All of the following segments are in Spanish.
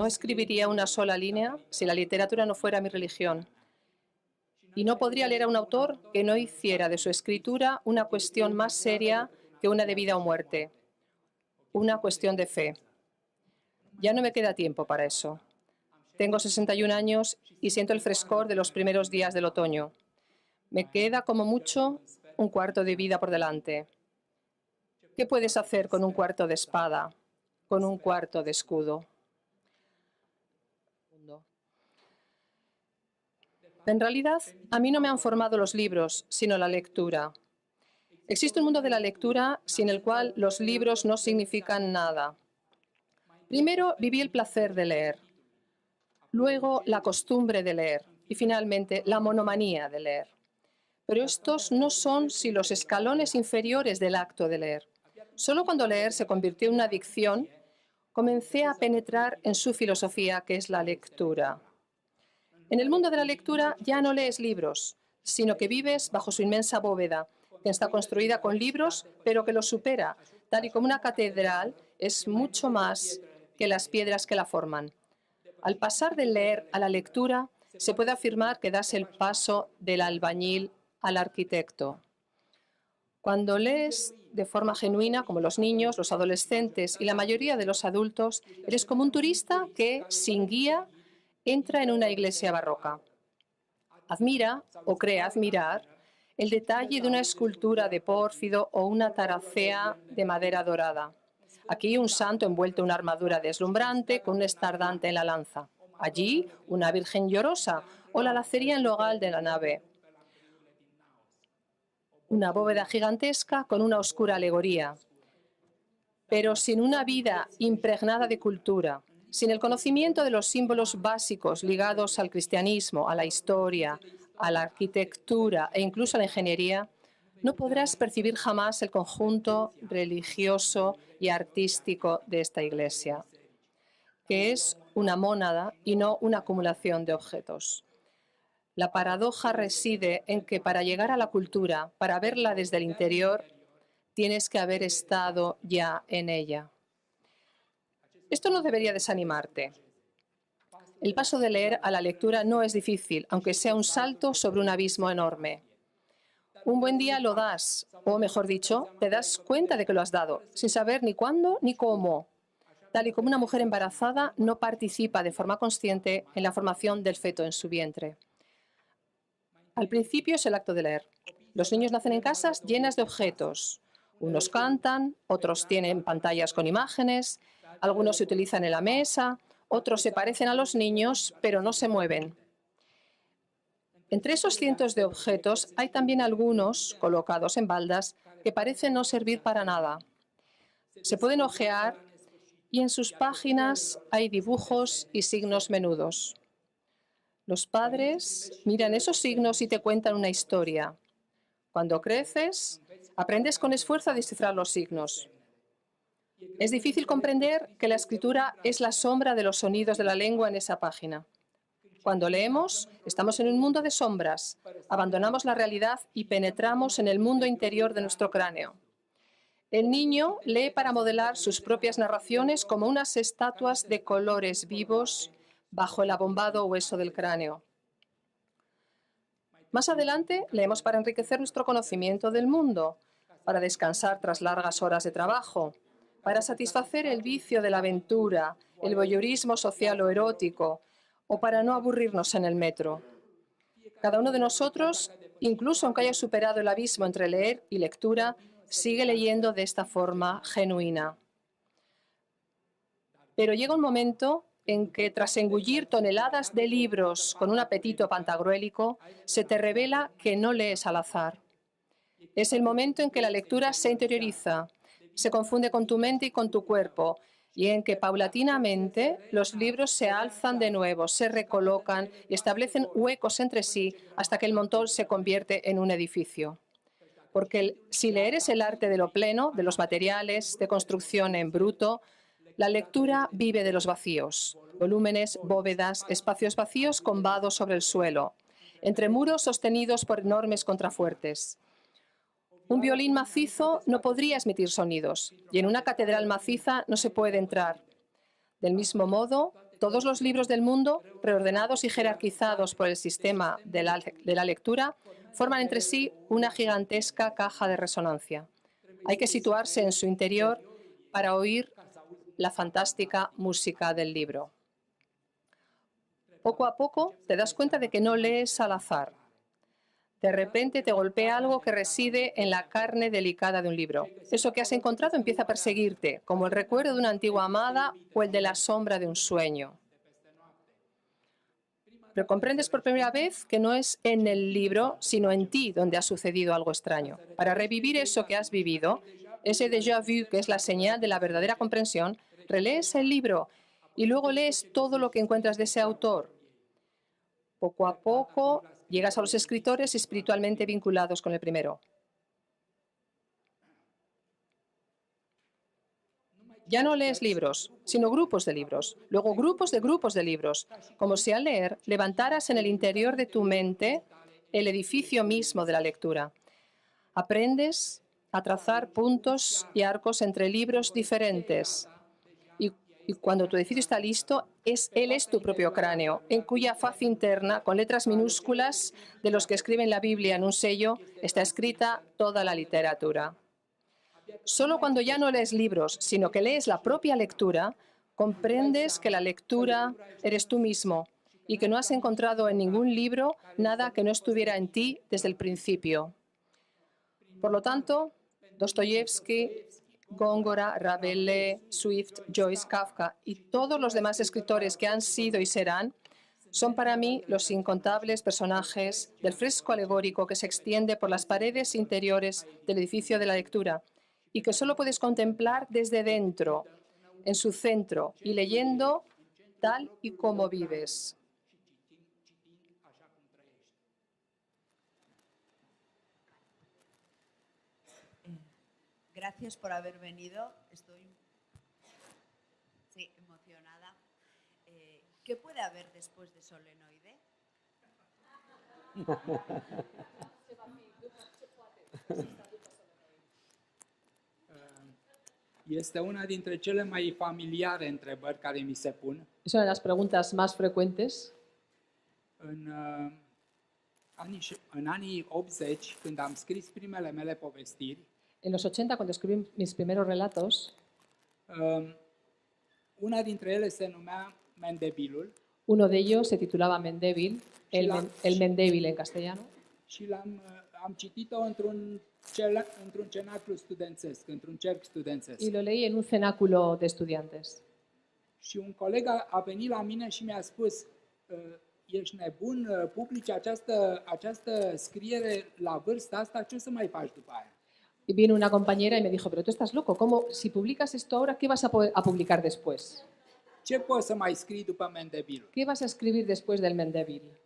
escribiría una sola línea si la literatura no fuera mi religión. Y no podría leer a un autor que no hiciera de su escritura una cuestión más seria que una de vida o muerte, una cuestión de fe. Ya no me queda tiempo para eso. Tengo 61 años y siento el frescor de los primeros días del otoño. Me queda como mucho un cuarto de vida por delante. ¿Qué puedes hacer con un cuarto de espada, con un cuarto de escudo? En realidad, a mí no me han formado los libros, sino la lectura. Existe un mundo de la lectura sin el cual los libros no significan nada. Primero, viví el placer de leer. Luego, la costumbre de leer. Y finalmente, la monomanía de leer. Pero estos no son sino los escalones inferiores del acto de leer. Solo cuando leer se convirtió en una adicción, comencé a penetrar en su filosofía, que es la lectura. En el mundo de la lectura ya no lees libros, sino que vives bajo su inmensa bóveda, que está construida con libros, pero que los supera, tal y como una catedral es mucho más que las piedras que la forman. Al pasar del leer a la lectura, se puede afirmar que das el paso del albañil al arquitecto. Cuando lees de forma genuina, como los niños, los adolescentes y la mayoría de los adultos, eres como un turista que, sin guía, entra en una iglesia barroca. Admira, o cree admirar, el detalle de una escultura de pórfido o una taracea de madera dorada. Aquí un santo envuelto en una armadura deslumbrante con un estardante en la lanza. Allí una virgen llorosa o la lacería en logal de la nave. Una bóveda gigantesca con una oscura alegoría. Pero sin una vida impregnada de cultura, sin el conocimiento de los símbolos básicos ligados al cristianismo, a la historia, a la arquitectura e incluso a la ingeniería, no podrás percibir jamás el conjunto religioso y artístico de esta iglesia, que es una mónada y no una acumulación de objetos. La paradoja reside en que para llegar a la cultura, para verla desde el interior, tienes que haber estado ya en ella. Esto no debería desanimarte. El paso de leer a la lectura no es difícil, aunque sea un salto sobre un abismo enorme. Un buen día lo das, o mejor dicho, te das cuenta de que lo has dado, sin saber ni cuándo ni cómo. Tal y como una mujer embarazada no participa de forma consciente en la formación del feto en su vientre. Al principio es el acto de leer. Los niños nacen en casas llenas de objetos. Unos cantan, otros tienen pantallas con imágenes, algunos se utilizan en la mesa, otros se parecen a los niños, pero no se mueven. Entre esos cientos de objetos hay también algunos, colocados en baldas, que parecen no servir para nada. Se pueden hojear y en sus páginas hay dibujos y signos menudos. Los padres miran esos signos y te cuentan una historia. Cuando creces, aprendes con esfuerzo a descifrar los signos. Es difícil comprender que la escritura es la sombra de los sonidos de la lengua en esa página. Cuando leemos, estamos en un mundo de sombras, abandonamos la realidad y penetramos en el mundo interior de nuestro cráneo. El niño lee para modelar sus propias narraciones como unas estatuas de colores vivos bajo el abombado hueso del cráneo. Más adelante, leemos para enriquecer nuestro conocimiento del mundo, para descansar tras largas horas de trabajo, para satisfacer el vicio de la aventura, el voyeurismo social o erótico, o para no aburrirnos en el metro. Cada uno de nosotros, incluso aunque haya superado el abismo entre leer y lectura, sigue leyendo de esta forma genuina. Pero llega un momento en que, tras engullir toneladas de libros con un apetito pantagruélico, se te revela que no lees al azar. Es el momento en que la lectura se interioriza, se confunde con tu mente y con tu cuerpo, y en que paulatinamente los libros se alzan de nuevo, se recolocan y establecen huecos entre sí hasta que el montón se convierte en un edificio. Porque si leer es el arte de lo pleno, de los materiales, de construcción en bruto, la lectura vive de los vacíos, volúmenes, bóvedas, espacios vacíos con vados sobre el suelo, entre muros sostenidos por enormes contrafuertes. Un violín macizo no podría emitir sonidos, y en una catedral maciza no se puede entrar. Del mismo modo, Todos los libros del mundo, preordenados y jerarquizados por el sistema de la lectura, forman entre sí una gigantesca caja de resonancia. Hay que situarse en su interior para oír la fantástica música del libro. Poco a poco te das cuenta de que no lees al azar. De repente te golpea algo que reside en la carne delicada de un libro. Eso que has encontrado empieza a perseguirte, como el recuerdo de una antigua amada o el de la sombra de un sueño. Pero comprendes por primera vez que no es en el libro, sino en ti donde ha sucedido algo extraño. Para revivir eso que has vivido, ese déjà vu que es la señal de la verdadera comprensión, relees el libro y luego lees todo lo que encuentras de ese autor. Poco a poco llegas a los escritores espiritualmente vinculados con el primero. Ya no lees libros, sino grupos de libros, luego grupos de libros, como si al leer levantaras en el interior de tu mente el edificio mismo de la lectura. Aprendes a trazar puntos y arcos entre libros diferentes. Y cuando tu edificio está listo, él es tu propio cráneo, en cuya faz interna, con letras minúsculas de los que escriben la Biblia en un sello, está escrita toda la literatura. Solo cuando ya no lees libros, sino que lees la propia lectura, comprendes que la lectura eres tú mismo y que no has encontrado en ningún libro nada que no estuviera en ti desde el principio. Por lo tanto, Dostoyevsky, Góngora, Rabelais, Swift, Joyce, Kafka y todos los demás escritores que han sido y serán son para mí los incontables personajes del fresco alegórico que se extiende por las paredes interiores del edificio de la lectura y que solo puedes contemplar desde dentro, en su centro, y leyendo tal y como vives. Gracias por haber venido. Estoy emocionada. ¿Qué puede haber después de Solenoide? Este una dintre cele mai familiare întrebări care mi se pun. Es una de las preguntas más frecuentes. În anii 80, când am scris primele mele povestiri, En los 80, cuando escribí mis primeros relatos, una dintre ele se numea Mendebilul uno de ellos se titulaba Mendeville, el Mendeville en castellano, și am citit-o într-un cenaclu studențesc, într-un cerc studențesc. y lo leí en un cenáculo de estudiantes. Și un coleg a venit la mine și mi-a spus: ești nebun, publici această scriere la vârsta asta, ce o să mai faci după aia? Y vino una compañera y me dijo, pero tú estás loco, ¿cómo, si publicas esto ahora, qué vas a publicar después? Ce poți să mai scrii după Mendebilul? ¿Qué vas a escribir después del Mendeville?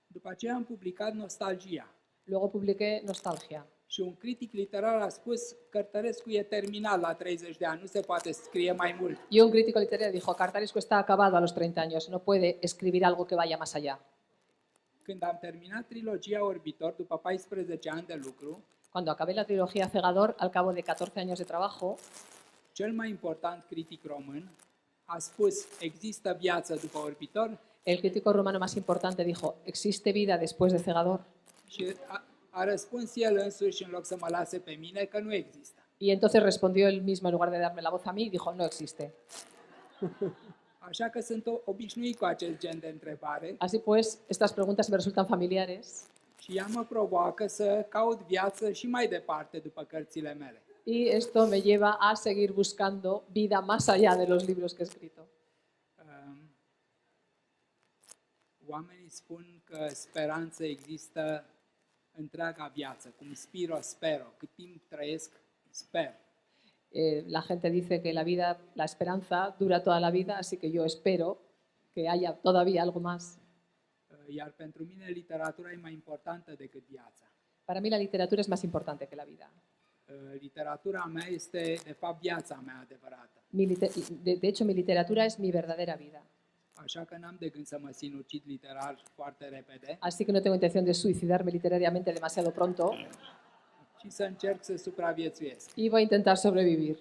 După aceea am publicat Nostalgia. Luego publiqué Nostalgia. Și un critic literar a spus: Cărtărescu e terminat la 30 de ani, nu se poate scrie mai mult. Y un crítico literario dijo, Cartarescu está acabado a los 30 años, no puede escribir algo que vaya más allá. Când am terminat trilogia Orbitor, după 14 ani de lucru, Cuando acabé la trilogía Cegador, al cabo de 14 años de trabajo, cel mai important critic român a spus: există viață după Orbitor? el crítico romano más importante dijo, ¿existe vida después de Cegador? Și a răspuns el însuși, în loc să mă lase pe mine, că nu există. Y entonces respondió él mismo, en lugar de darme la voz a mí, dijo, no existe. Așa că sunt obișnuit cu acest gen de întrebare Así pues, estas preguntas me resultan familiares și ea mă provoacă să caut viață și mai departe după cărțile mele. y esto me lleva a seguir buscando vida más allá de los libros que he escrito. Oamenii spun că speranță există întreaga viață, cum spiro, spero, cât timp trăiesc, sper. La gente dice que la vida, la esperanza dura toda la vida, así que yo espero que haya todavía algo más. Iar pentru mine literatura e mai importantă decât viața. Para mí la literatura es más importante que la vida. Literatura mea este, de fapt, viața mea adevărată. De hecho, mi literatura es mi verdadera vida. Așa că n-am de gând să mă sinucid literar foarte repede Así que no tengo intención de suicidarme literariamente demasiado pronto și să încerc să supraviețuiesc. y voy a intentar sobrevivir.